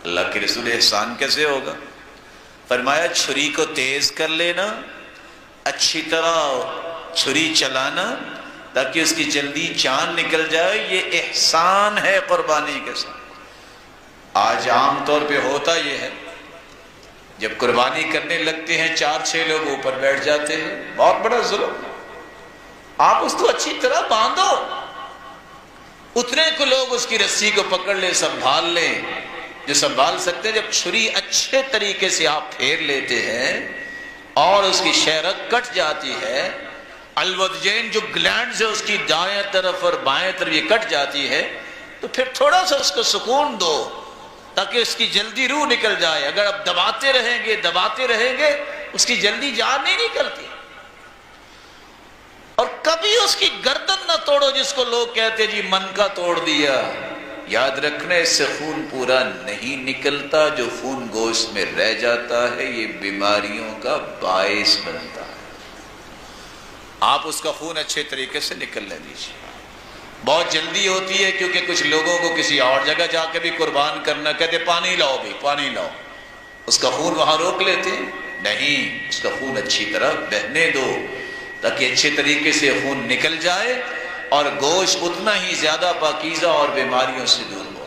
اللہ کے رسول احسان کیسے ہوگا؟ فرمایا چھری کو تیز کر لینا، اچھی طرح چھری چلانا تاکہ اس کی جلدی جان نکل جائے، یہ احسان ہے قربانی کے ساتھ۔ آج عام طور پہ ہوتا یہ ہے، جب قربانی کرنے لگتے ہیں 4-6 لوگ اوپر بیٹھ جاتے ہیں، بہت بڑا ظلم۔ آپ اس کو اچھی طرح باندھو، اتنے کو لوگ اس کی رسی کو پکڑ لیں، سنبھال لیں جو سنبھال سکتے ہیں۔ جب چھری اچھے طریقے سے آپ پھیر لیتے ہیں اور اس کی شہرت کٹ جاتی ہے، الودجین جو گلینڈز ہے اس کی دائیں طرف اور بائیں طرف یہ کٹ جاتی ہے، تو پھر تھوڑا سا اس کو سکون دو تاکہ اس کی جلدی روح نکل جائے۔ اگر آپ دباتے رہیں گے اس کی جلدی جان نہیں نکلتی۔ اور کبھی اس کی گردن نہ توڑو، جس کو لوگ کہتے جی من کا توڑ دیا۔ یاد رکھنا اس سے خون پورا نہیں نکلتا، جو خون گوشت میں رہ جاتا ہے یہ بیماریوں کا باعث بنتا ہے۔ آپ اس کا خون اچھے طریقے سے نکلنے دیجیے۔ بہت جلدی ہوتی ہے کیونکہ کچھ لوگوں کو کسی اور جگہ جا کے بھی قربان کرنا، کہتے پانی لاؤ بھی، پانی لاؤ، اس کا خون وہاں روک لیتے ہیں۔ نہیں، اس کا خون اچھی طرح بہنے دو تاکہ اچھے طریقے سے خون نکل جائے اور گوشت اتنا ہی زیادہ پاکیزہ اور بیماریوں سے دور ہو۔